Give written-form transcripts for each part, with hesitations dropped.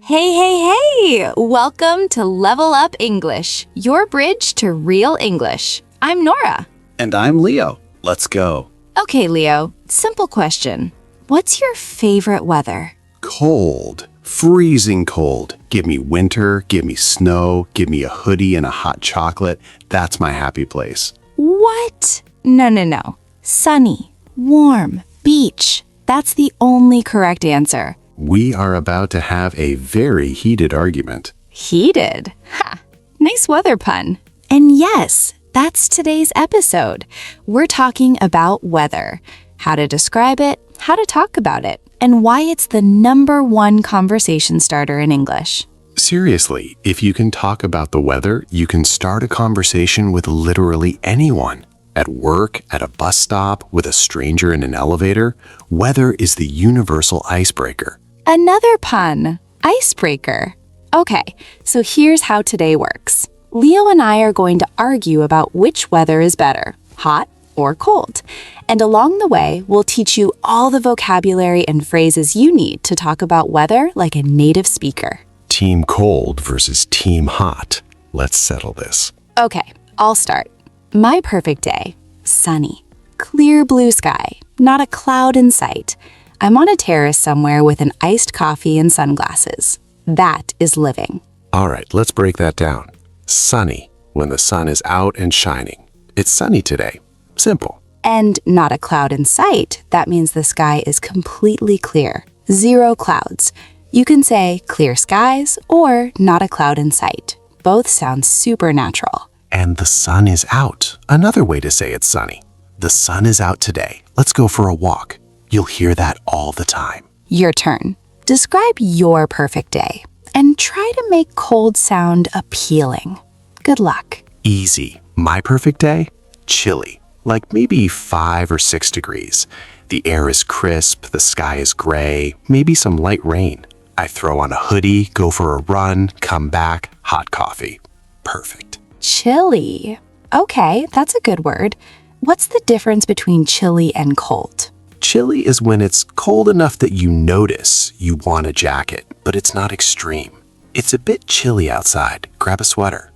Hey, hey, hey! Welcome to Level Up English, your bridge to real English. I'm Nora. And I'm Leo. Let's go. Okay, Leo, simple question. What's your favorite weather? Cold. Freezing cold. Give me winter, give me snow, give me a hoodie and a hot chocolate. That's my happy place. What? No. Sunny, warm, beach. That's the only correct answer. We are about to have a very heated argument. Heated? Ha! Nice weather pun. And yes, that's today's episode. We're talking about weather, how to describe it, how to talk about it, and why it's the #1 conversation starter in English. Seriously, if you can talk about the weather, you can start a conversation with literally anyone. At work, at a bus stop, with a stranger in an elevator, weather is the universal icebreaker. Another pun, icebreaker. Okay, so here's how today works. Leo and I are going to argue about which weather is better, hot or cold. And along the way, we'll teach you all the vocabulary and phrases you need to talk about weather like a native speaker. Team cold versus team hot. Let's settle this. Okay, I'll start. My perfect day, sunny, clear blue sky, not a cloud in sight. I'm on a terrace somewhere with an iced coffee and sunglasses. That is living. All right, let's break that down. Sunny, when the sun is out and shining. It's sunny today. Simple. And not a cloud in sight. That means the sky is completely clear. 0 clouds. You can say clear skies or not a cloud in sight. Both sound supernatural. And the sun is out. Another way to say it's sunny. The sun is out today. Let's go for a walk. You'll hear that all the time. Your turn. Describe your perfect day and try to make cold sound appealing. Good luck. Easy. My perfect day? Chilly. Like maybe 5 or 6 degrees. The air is crisp, the sky is gray, maybe some light rain. I throw on a hoodie, go for a run, come back, hot coffee. Perfect. Chilly. Okay, that's a good word. What's the difference between chilly and cold? Chilly is when it's cold enough that you notice you want a jacket, but it's not extreme. It's a bit chilly outside. Grab a sweater.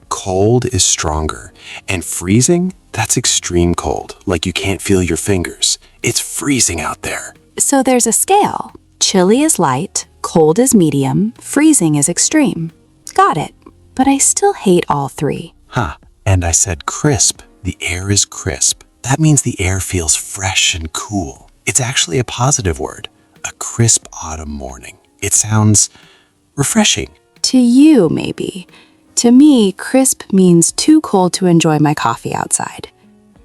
Cold is stronger. And freezing, that's extreme cold, like you can't feel your fingers. It's freezing out there. So there's a scale. Chilly is light, cold is medium, freezing is extreme. Got it. But I still hate all three. And I said crisp. The air is crisp. That means the air feels fresh and cool. It's actually a positive word. A crisp autumn morning. It sounds refreshing. To you, maybe. To me, crisp means too cold to enjoy my coffee outside.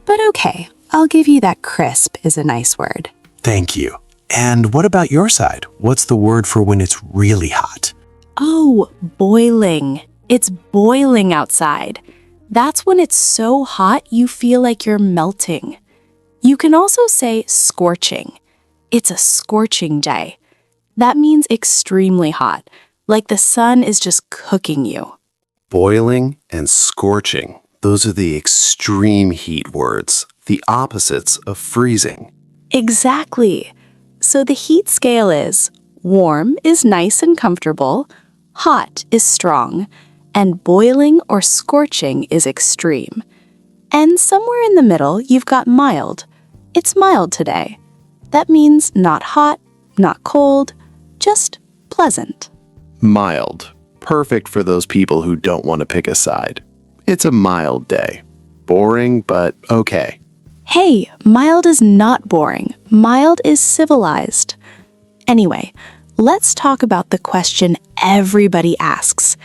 But okay, I'll give you that crisp is a nice word. Thank you. And what about your side? What's the word for when it's really hot? Oh, boiling. It's boiling outside. That's when it's so hot you feel like you're melting. You can also say scorching. It's a scorching day. That means extremely hot, like the sun is just cooking you. Boiling and scorching. Those are the extreme heat words, the opposites of freezing. Exactly. So the heat scale is warm is nice and comfortable, hot is strong, and boiling or scorching is extreme. And somewhere in the middle, you've got mild. It's mild today. That means not hot, not cold, just pleasant. Mild. Perfect for those people who don't want to pick a side. It's a mild day. Boring, but okay. Hey, mild is not boring. Mild is civilized. Anyway, let's talk about the question everybody asks.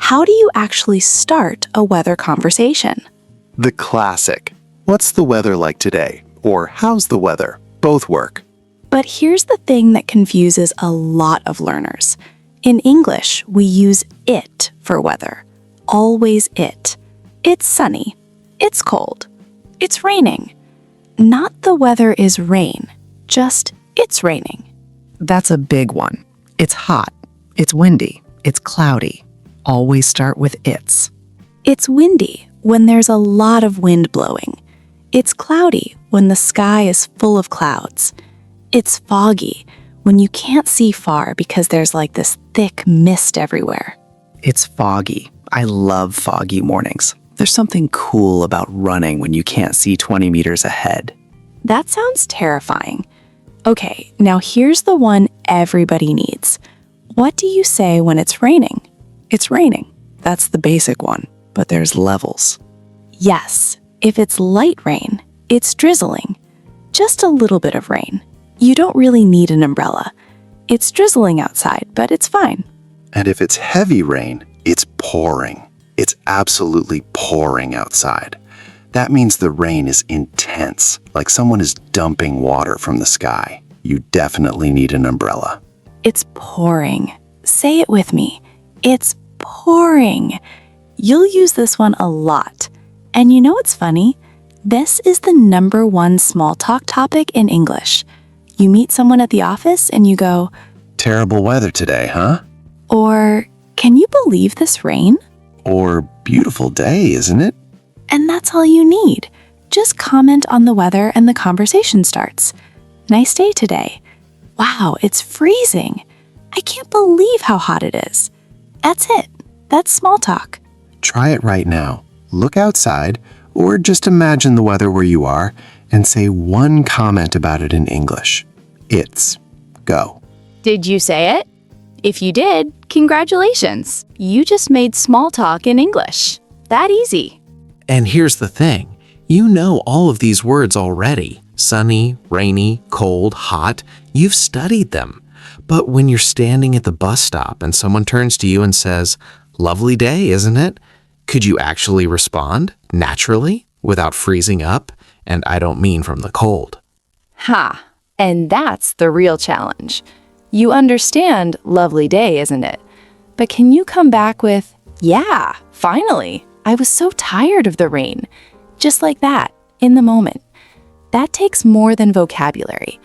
How do you actually start a weather conversation? The classic. What's the weather like today? Or how's the weather? Both work. But here's the thing that confuses a lot of learners. In English, we use it for weather. Always it. It's sunny. It's cold. It's raining. Not the weather is rain, just it's raining. That's a big one. It's hot. It's windy. It's cloudy. Always start with it's. It's windy when there's a lot of wind blowing. It's cloudy when the sky is full of clouds. It's foggy when you can't see far because there's like this thick mist everywhere. It's foggy. I love foggy mornings. There's something cool about running when you can't see 20 meters ahead. That sounds terrifying. Okay, now here's the one everybody needs. What do you say when it's raining? It's raining. That's the basic one, but there's levels. Yes, if it's light rain, it's drizzling. Just a little bit of rain. You don't really need an umbrella. It's drizzling outside, but it's fine. And if it's heavy rain, it's pouring. It's absolutely pouring outside. That means the rain is intense, like someone is dumping water from the sky. You definitely need an umbrella. It's pouring. Say it with me. It's pouring. You'll use this one a lot. And you know what's funny? This is the #1 small talk topic in English. You meet someone at the office and you go, Terrible weather today, huh? or, can you believe this rain? Or beautiful day, isn't it? And that's all you need. Just comment on the weather and the conversation starts. Nice day today. Wow, it's freezing. I can't believe how hot it is. That's it. That's small talk. Try it right now. Look outside, or just imagine the weather where you are, and say one comment about it in English. It's go. Did you say it? If you did, congratulations. You just made small talk in English. That easy. And here's the thing. You know all of these words already. Sunny, rainy, cold, hot. You've studied them. But when you're standing at the bus stop and someone turns to you and says, Lovely day, isn't it? Could you actually respond naturally without freezing up? And I don't mean from the cold. Ha! And that's the real challenge. You understand lovely day, isn't it? But can you come back with, yeah, finally, I was so tired of the rain. Just like that, in the moment. That takes more than vocabulary.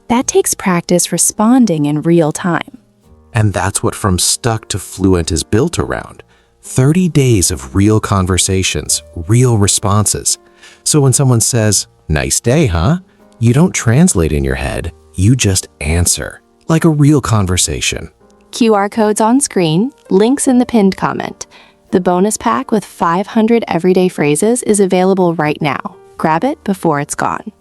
That takes practice responding in real time. And that's what From Stuck to Fluent is built around. 30 days of real conversations, real responses. So when someone says, Nice day, huh? You don't translate in your head, you just answer, like a real conversation. QR codes on screen, links in the pinned comment. The bonus pack with 500 everyday phrases is available right now. Grab it before it's gone.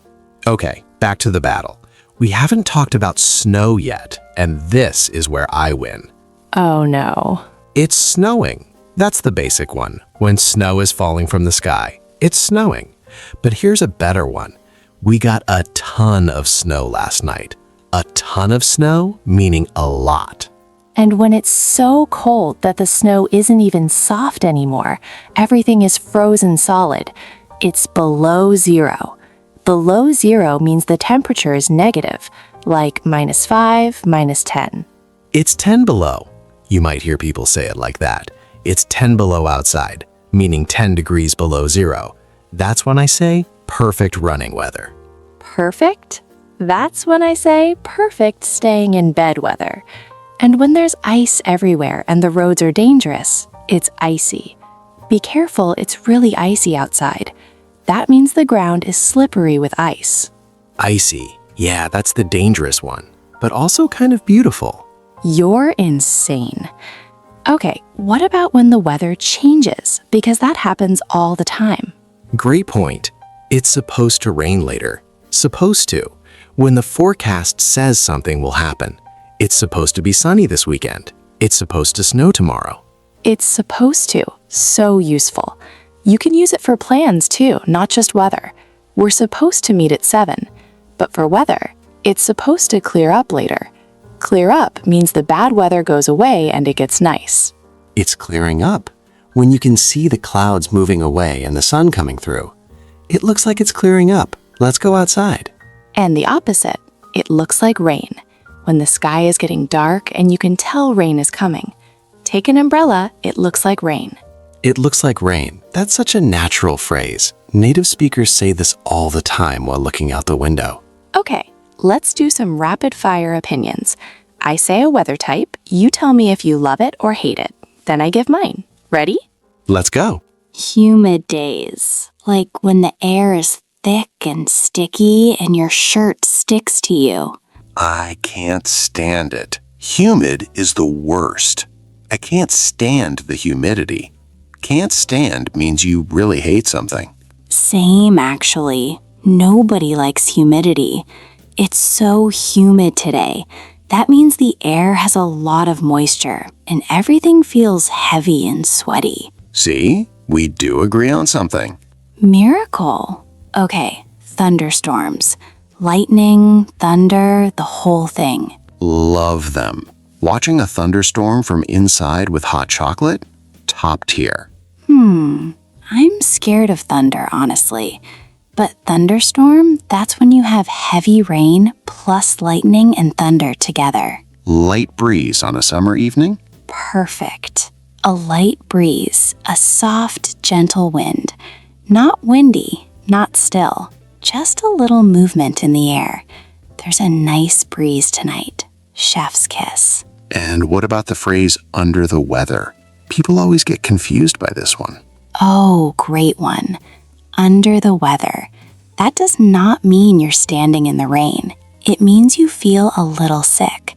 Okay, back to the battle. We haven't talked about snow yet, and this is where I win. Oh no. It's snowing. That's the basic one. When snow is falling from the sky, it's snowing. But here's a better one. We got a ton of snow last night. A ton of snow, meaning a lot. And when it's so cold that the snow isn't even soft anymore, everything is frozen solid, it's below zero. Below zero means the temperature is negative, like -5, -10. It's 10 below. You might hear people say it like that. It's 10 below outside, meaning 10 degrees below zero. That's when I say perfect running weather. Perfect? That's when I say perfect staying in bed weather. And when there's ice everywhere and the roads are dangerous, it's icy. Be careful, it's really icy outside. That means the ground is slippery with ice. Icy. Yeah, that's the dangerous one, but also kind of beautiful. You're insane. Okay, what about when the weather changes? Because that happens all the time. Great point. It's supposed to rain later. Supposed to. When the forecast says something will happen. It's supposed to be sunny this weekend. It's supposed to snow tomorrow. It's supposed to. So useful. You can use it for plans too, not just weather. We're supposed to meet at 7. But for weather, it's supposed to clear up later. Clear up means the bad weather goes away and it gets nice. It's clearing up. When you can see the clouds moving away and the sun coming through, it looks like it's clearing up. Let's go outside. And the opposite, it looks like rain. When the sky is getting dark and you can tell rain is coming. Take an umbrella, it looks like rain. It looks like rain. That's such a natural phrase. Native speakers say this all the time while looking out the window. Okay, let's do some rapid fire opinions. I say a weather type, you tell me if you love it or hate it. Then I give mine. Ready? Let's go. Humid days, like when the air is thick and sticky and your shirt sticks to you. I can't stand it. Humid is the worst. I can't stand the humidity. Can't stand means you really hate something. Same, actually. Nobody likes humidity. It's so humid today. That means the air has a lot of moisture, and everything feels heavy and sweaty. See? We do agree on something. Miracle. Okay, thunderstorms. Lightning, thunder, the whole thing. Love them. Watching a thunderstorm from inside with hot chocolate? Top tier. I'm scared of thunder, honestly. But thunderstorm, that's when you have heavy rain plus lightning and thunder together. Light breeze on a summer evening? Perfect. A light breeze, a soft, gentle wind. Not windy, not still, just a little movement in the air. There's a nice breeze tonight. Chef's kiss. And what about the phrase under the weather? People always get confused by this one. Oh, great one. Under the weather. That does not mean you're standing in the rain. It means you feel a little sick.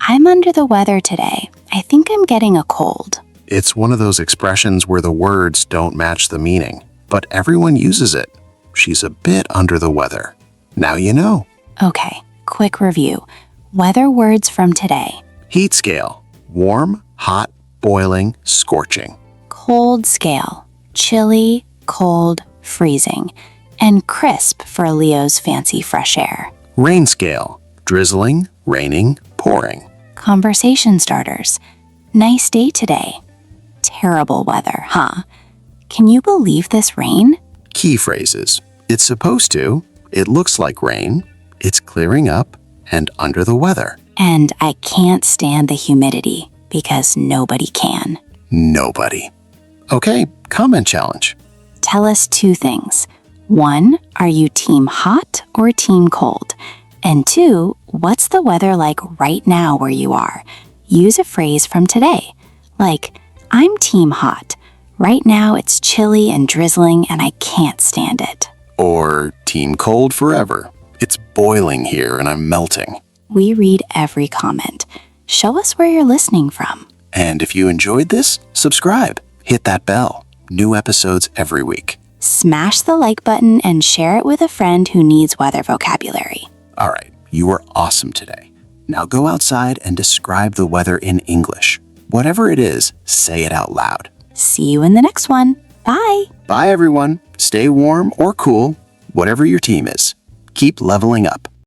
I'm under the weather today. I think I'm getting a cold. It's one of those expressions where the words don't match the meaning, but everyone uses it. She's a bit under the weather. Now you know. Okay, quick review. Weather words from today. Heat scale. Warm, hot, boiling, scorching. Cold scale. Chilly, cold, freezing. And crisp for Leo's fancy fresh air. Rain scale. Drizzling, raining, pouring. Conversation starters. Nice day today. Terrible weather, huh? Can you believe this rain? Key phrases. It's supposed to. It looks like rain. It's clearing up. And under the weather. And I can't stand the humidity because nobody can. Nobody. Okay, comment challenge. Tell us two things. 1, are you team hot or team cold? And 2, what's the weather like right now where you are? Use a phrase from today, like, I'm team hot. Right now it's chilly and drizzling and I can't stand it. Or team cold forever. It's boiling here and I'm melting. We read every comment. Show us where you're listening from. And if you enjoyed this, subscribe. Hit that bell. New episodes every week. Smash the like button and share it with a friend who needs weather vocabulary. All right, you were awesome today. Now go outside and describe the weather in English. Whatever it is, say it out loud. See you in the next one. Bye. Bye, everyone. Stay warm or cool, whatever your team is. Keep leveling up.